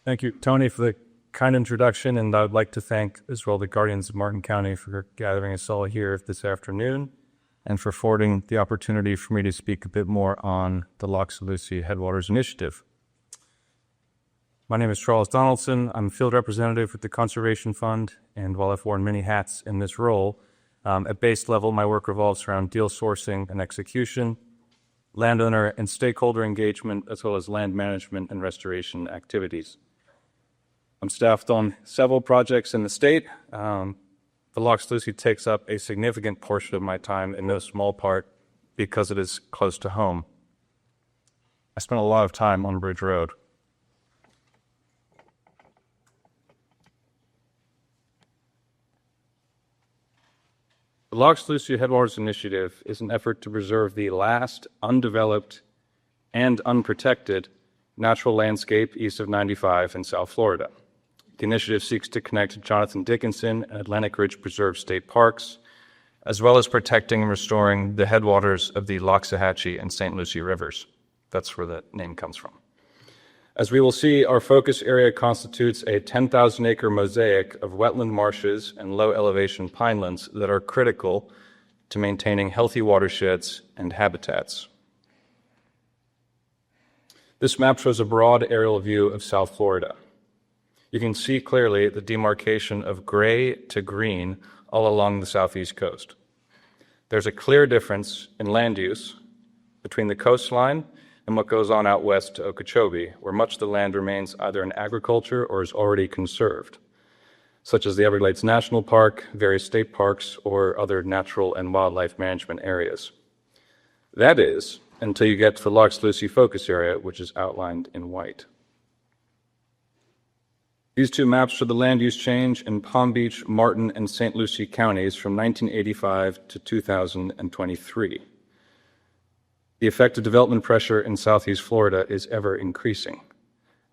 Thank you, Tony, for the kind introduction, and I would like to thank as well the Guardians of Martin County for gathering us all here this afternoon and for affording the opportunity for me to speak a bit more on the Loxa-Lucie Headwaters Initiative. My name is Charles Donaldson. I'm a field representative with the Conservation Fund, and while I've worn many hats in this role, at base level, my work revolves around deal sourcing and execution, landowner and stakeholder engagement, as well as land management and restoration activities. I'm staffed on several projects in the state. The Loxa-Lucie takes up a significant portion of my time, in no small part because it is close to home. I spent a lot of time on Bridge Road. The Loxa-Lucie Headwaters Initiative is an effort to preserve the last undeveloped and unprotected natural landscape east of 95 in South Florida. The initiative seeks to connect Jonathan Dickinson and Atlantic Ridge Preserve state parks, as well as protecting and restoring the headwaters of the Loxahatchee and St. Lucie rivers. That's where that name comes from. As we will see, our focus area constitutes a 10,000-acre mosaic of wetland marshes and low-elevation pinelands that are critical to maintaining healthy watersheds and habitats. This map shows a broad aerial view of South Florida. You can see clearly the demarcation of gray to green all along the southeast coast. There's a clear difference in land use between the coastline and what goes on out west to Okeechobee, where much of the land remains either in agriculture or is already conserved, such as the Everglades National Park, various state parks, or other natural and wildlife management areas. That is, until you get to the Loxa-Lucie focus area, which is outlined in white. These two maps show the land use change in Palm Beach, Martin, and St. Lucie counties from 1985 to 2023. The effect of development pressure in southeast Florida is ever increasing.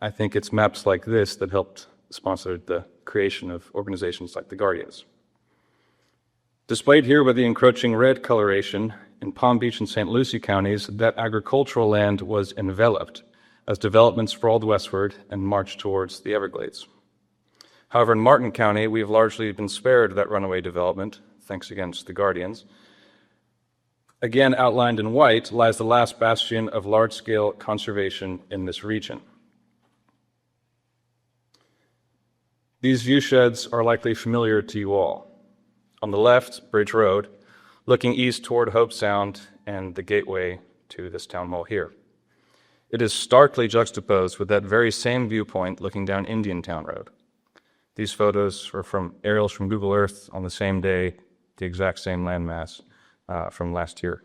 I think it's maps like this that helped sponsor the creation of organizations like the Guardians. Displayed here by the encroaching red coloration, in Palm Beach and St. Lucie counties, that agricultural land was enveloped as development sprawled westward and marched towards the Everglades. However, in Martin County, we have largely been spared that runaway development, thanks again to the Guardians. Again, outlined in white, lies the last bastion of large-scale conservation in this region. These view sheds are likely familiar to you all. On the left, Bridge Road, looking east toward Hope Sound and the gateway to this town hall here. It is starkly juxtaposed with that very same viewpoint looking down Indiantown Road. These photos are from aerials from Google Earth on the same day, the exact same landmass from last year.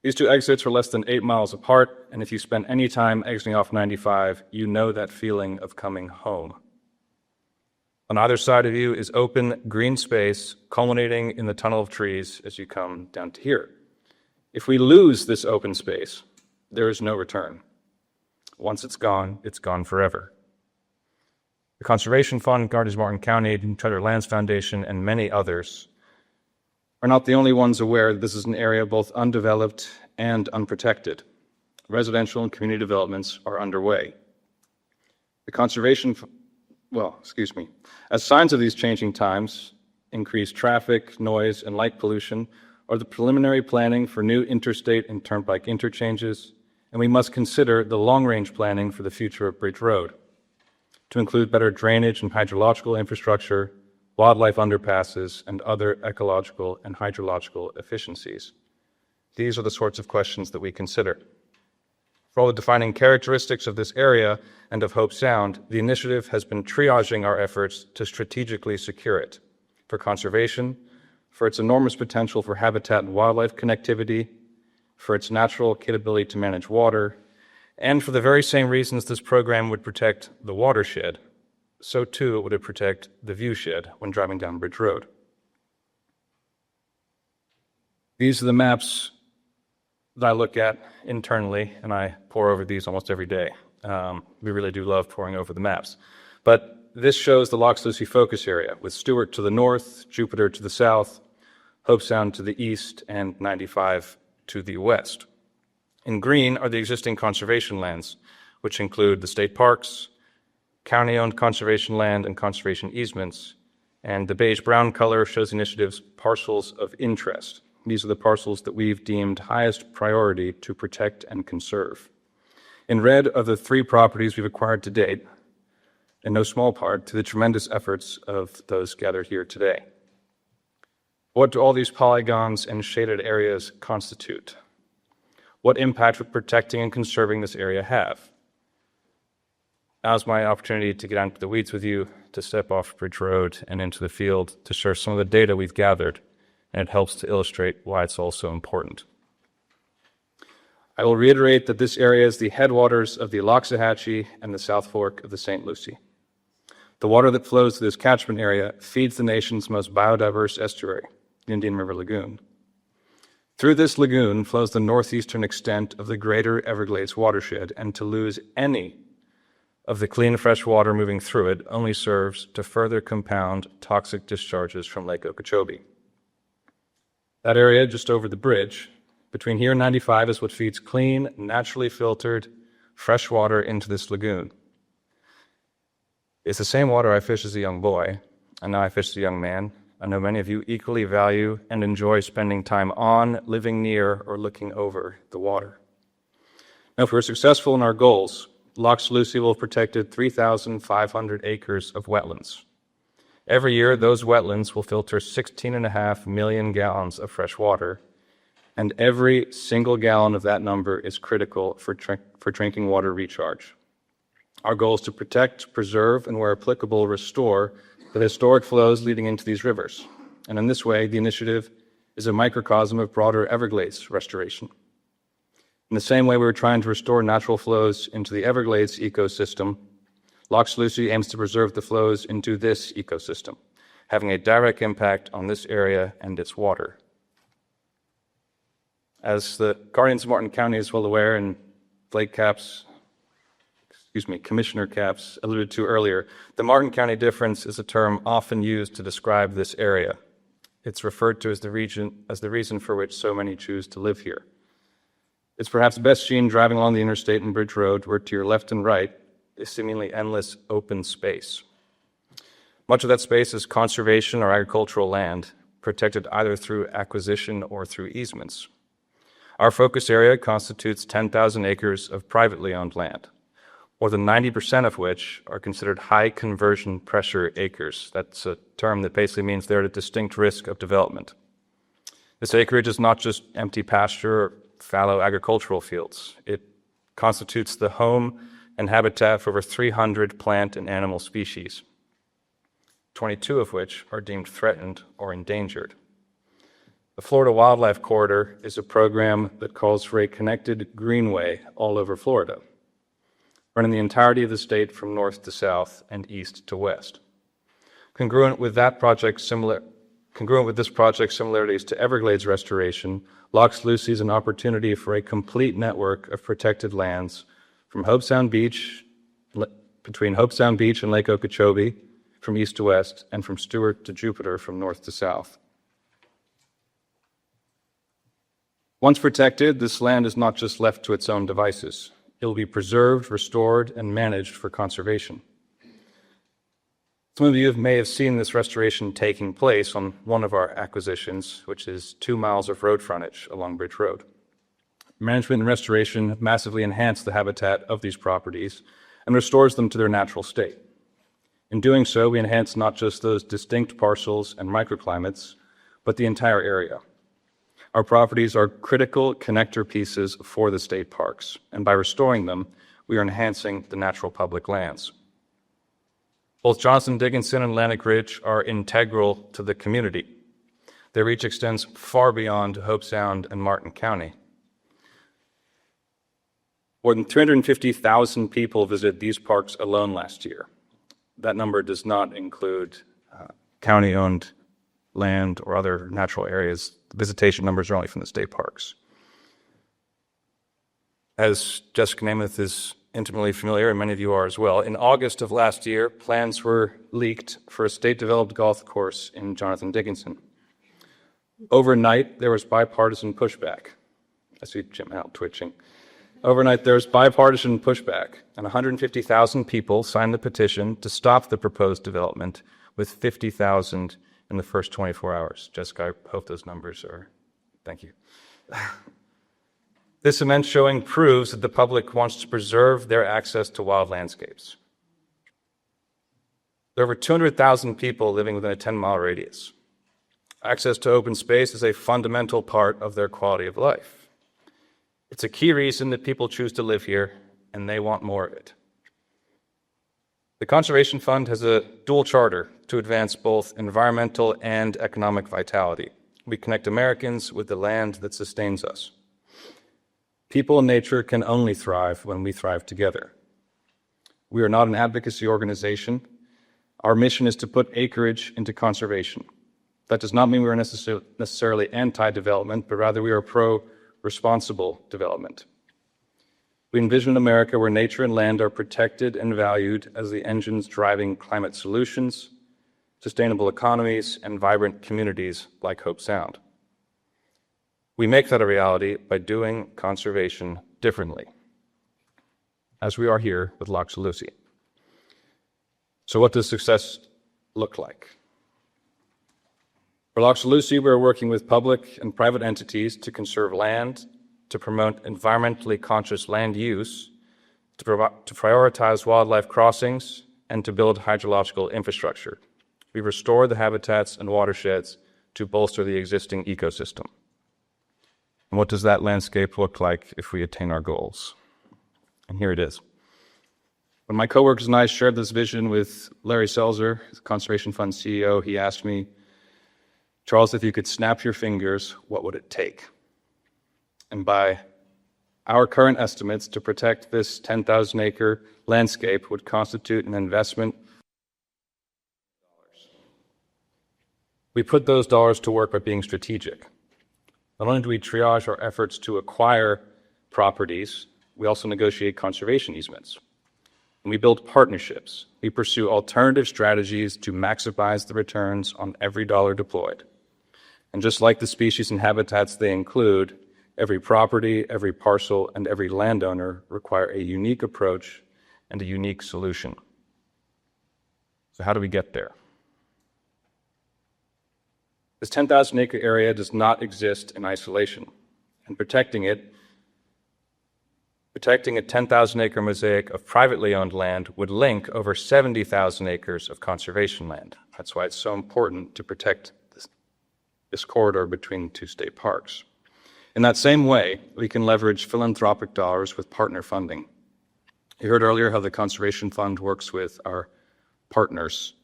These two exits are less than 8 miles apart, and if you spend any time exiting off 95, you know that feeling of coming home. On either side of you is open green space culminating in the tunnel of trees as you come down to here. If we lose this open space, there is no return. Once it's gone forever. The Conservation Fund, Guardians of Martin County, Treasure Lands Foundation, and many others are not the only ones aware that this is an area both undeveloped and unprotected. Residential and community developments are underway. As signs of these changing times, increased traffic, noise, and light pollution are the preliminary planning for new interstate and turnpike interchanges, and we must consider the long-range planning for the future of Bridge Road, to include better drainage and hydrological infrastructure, wildlife underpasses, and other ecological and hydrological efficiencies. These are the sorts of questions that we consider. For all the defining characteristics of this area and of Hope Sound, the initiative has been triaging our efforts to strategically secure it for conservation, for its enormous potential for habitat and wildlife connectivity, for its natural capability to manage water, and for the very same reasons this program would protect the watershed, so too it would protect the viewshed when driving down Bridge Road. These are the maps that I look at internally, and I pore over these almost every day. We really do love poring over the maps. But this shows the Loxa-Lucie focus area, with Stewart to the north, Jupiter to the south, Hope Sound to the east, and 95 to the west. In green are the existing conservation lands, which include the state parks, county-owned conservation land and conservation easements, and the beige-brown color shows the initiative's parcels of interest. These are the parcels that we've deemed highest priority to protect and conserve. In red are the 3 properties we've acquired to date, in no small part to the tremendous efforts of those gathered here today. What do all these polygons and shaded areas constitute? What impact would protecting and conserving this area have? Now's my opportunity to get into the weeds with you, to step off Bridge Road and into the field to share some of the data we've gathered, and it helps to illustrate why it's all so important. I will reiterate that this area is the headwaters of the Loxahatchee and the South Fork of the St. Lucie. The water that flows through this catchment area feeds the nation's most biodiverse estuary, the Indian River Lagoon. Through this lagoon flows the northeastern extent of the greater Everglades watershed, and to lose any of the clean, fresh water moving through it only serves to further compound toxic discharges from Lake Okeechobee. That area just over the bridge, between here and 95, is what feeds clean, naturally filtered, fresh water into this lagoon. It's the same water I fished as a young boy, and now I fish as a young man. I know many of you equally value and enjoy spending time on, living near, or looking over the water. Now, if we're successful in our goals, Loxa-Lucie will have protected 3,500 acres of wetlands. Every year, those wetlands will filter 16.5 million gallons of fresh water, and every single gallon of that number is critical for drinking water recharge. Our goal is to protect, preserve, and where applicable, restore the historic flows leading into these rivers. And in this way, the initiative is a microcosm of broader Everglades restoration. In the same way we were trying to restore natural flows into the Everglades ecosystem, Loxa-Lucie aims to preserve the flows into this ecosystem, having a direct impact on this area and its water. As the Guardians of Martin County is well aware, and Commissioner Capps alluded to earlier, the Martin County difference is a term often used to describe this area. It's referred to as the reason for which so many choose to live here. It's perhaps best seen driving along the interstate and Bridge Road, where to your left and right is seemingly endless open space. Much of that space is conservation or agricultural land, protected either through acquisition or through easements. Our focus area constitutes 10,000 acres of privately owned land, more than 90% of which are considered high conversion pressure acres. That's a term that basically means they're at a distinct risk of development. This acreage is not just empty pasture or fallow agricultural fields. It constitutes the home and habitat for over 300 plant and animal species, 22 of which are deemed threatened or endangered. The Florida Wildlife Corridor is a program that calls for a connected greenway all over Florida, running the entirety of the state from north to south and east to west. Congruent with this project's similarities to Everglades restoration, Loxa-Lucie is an opportunity for a complete network of protected lands from between Hope Sound Beach and Lake Okeechobee from east to west, and from Stewart to Jupiter from north to south. Once protected, this land is not just left to its own devices. It will be preserved, restored, and managed for conservation. Some of you may have seen this restoration taking place on one of our acquisitions, which is 2 miles of road frontage along Bridge Road. Management and restoration massively enhance the habitat of these properties and restores them to their natural state. In doing so, we enhance not just those distinct parcels and microclimates, but the entire area. Our properties are critical connector pieces for the state parks, and by restoring them, we are enhancing the natural public lands. Both Johnson, Dickinson, and Atlantic Ridge are integral to the community. Their reach extends far beyond Hope Sound and Martin County. More than 350,000 people visited these parks alone last year. That number does not include county-owned land or other natural areas. The visitation numbers are only from the state parks. As Jessica Namath is intimately familiar, and many of you are as well, in August of last year, plans were leaked for a state-developed golf course in Jonathan Dickinson. Overnight, there was bipartisan pushback. I see Jim out twitching. Overnight, there was bipartisan pushback, and 150,000 people signed the petition to stop the proposed development, with 50,000 in the first 24 hours. Jessica, I hope those numbers are... Thank you. This immense showing proves that the public wants to preserve their access to wild landscapes. There are over 200,000 people living within a 10-mile radius. Access to open space is a fundamental part of their quality of life. It's a key reason that people choose to live here, and they want more of it. The Conservation Fund has a dual charter to advance both environmental and economic vitality. We connect Americans with the land that sustains us. People and nature can only thrive when we thrive together. We are not an advocacy organization. Our mission is to put acreage into conservation. That does not mean we are necessarily anti-development, but rather we are pro-responsible development. We envision an America where nature and land are protected and valued as the engines driving climate solutions, sustainable economies, and vibrant communities like Hope Sound. We make that a reality by doing conservation differently, as we are here with Loxa-Lucie. So what does success look like? For Loxa-Lucie, we're working with public and private entities to conserve land, to promote environmentally conscious land use, to prioritize wildlife crossings, and to build hydrological infrastructure. We restore the habitats and watersheds to bolster the existing ecosystem. And what does that landscape look like if we attain our goals? And here it is. When my coworkers and I shared this vision with Larry Selzer, the Conservation Fund CEO, he asked me, Charles, if you could snap your fingers, what would it take? And by our current estimates, to protect this 10,000-acre landscape would constitute an investment. We put those dollars to work by being strategic. Not only do we triage our efforts to acquire properties, we also negotiate conservation easements. And we build partnerships. We pursue alternative strategies to maximize the returns on every dollar deployed. And just like the species and habitats they include, every property, every parcel, and every landowner require a unique approach and a unique solution. So how do we get there? This 10,000-acre area does not exist in isolation, and protecting a 10,000-acre mosaic of privately owned land would link over 70,000 acres of conservation land. That's why it's so important to protect this corridor between two state parks. In that same way, we can leverage philanthropic dollars with partner funding. You heard earlier how the Conservation Fund works with our partners,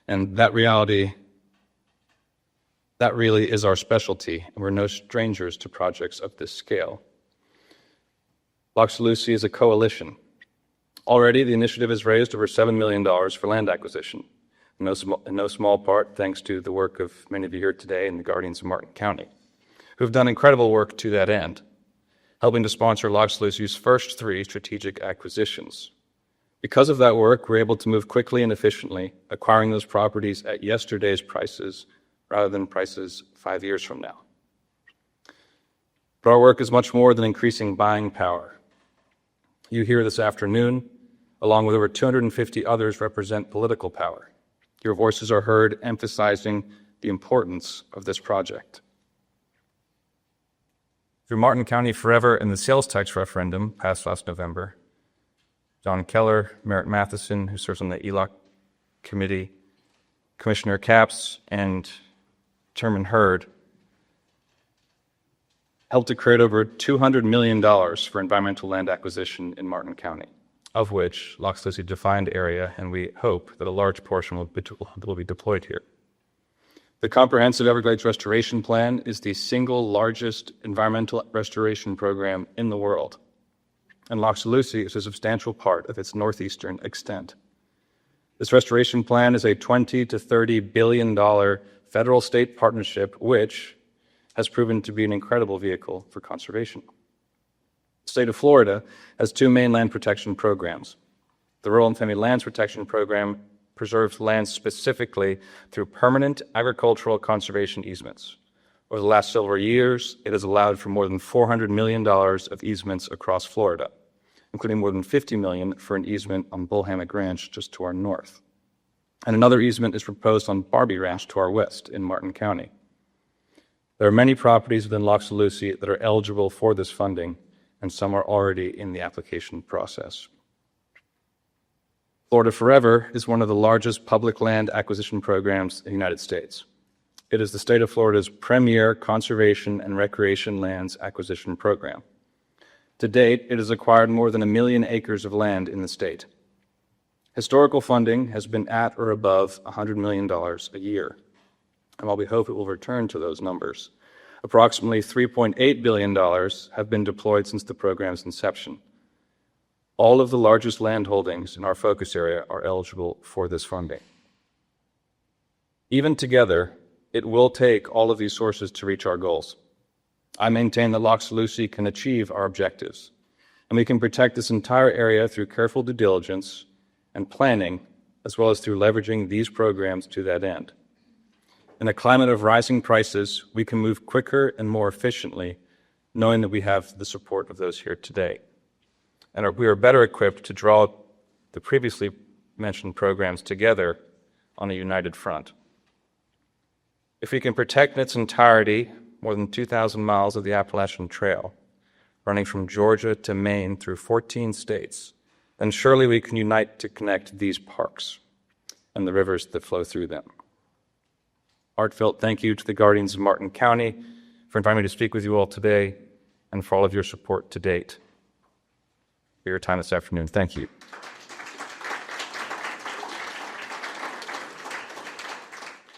and that really is our specialty, and we're no strangers to projects of this scale. Loxa-Lucie is a coalition. Already, the initiative has raised over $7 million for land acquisition, in no small part thanks to the work of many of you here today and the Guardians of Martin County, who have done incredible work to that end, helping to sponsor Loxa-Lucie's first 3 strategic acquisitions. Because of that work, we're able to move quickly and efficiently, acquiring those properties at yesterday's prices rather than prices 5 years from now. But our work is much more than increasing buying power. You here this afternoon, along with over 250 others, represent political power. Your voices are heard emphasizing the importance of this project. Through Martin County Forever and the sales tax referendum passed last November, John Keller, Merritt Matheson, who serves on the ELOC committee, Commissioner Capps, and Chairman Hurd helped to create over $200 million for environmental land acquisition in Martin County, of which Loxa-Lucie defined area, and we hope that a large portion will be deployed here. The Comprehensive Everglades Restoration Plan is the single largest environmental restoration program in the world, and Loxa-Lucie is a substantial part of its northeastern extent. This restoration plan is a $20 to $30 billion federal-state partnership, which has proven to be an incredible vehicle for conservation. The state of Florida has 2 main land protection programs. The Rural and Family Lands Protection Program preserves lands specifically through permanent agricultural conservation easements. Over the last several years, it has allowed for more than $400 million of easements across Florida, including more than $50 million for an easement on Bullhammock Ranch just to our north. And another easement is proposed on Barbie Ranch to our west in Martin County. There are many properties within Loxa-Lucie that are eligible for this funding, and some are already in the application process. Florida Forever is one of the largest public land acquisition programs in the United States. It is the state of Florida's premier conservation and recreation lands acquisition program. To date, it has acquired more than 1 million acres of land in the state. Historical funding has been at or above $100 million a year. And while we hope it will return to those numbers, approximately $3.8 billion have been deployed since the program's inception. All of the largest land holdings in our focus area are eligible for this funding. Even together, it will take all of these sources to reach our goals. I maintain that Loxa-Lucie can achieve our objectives, and we can protect this entire area through careful due diligence and planning, as well as through leveraging these programs to that end. In a climate of rising prices, we can move quicker and more efficiently, knowing that we have the support of those here today. And we are better equipped to draw the previously mentioned programs together on a united front. If we can protect in its entirety more than 2,000 miles of the Appalachian Trail, running from Georgia to Maine through 14 states, then surely we can unite to connect these parks and the rivers that flow through them. Heartfelt thank you to the Guardians of Martin County for inviting me to speak with you all today and for all of your support to date. For your time this afternoon, thank you.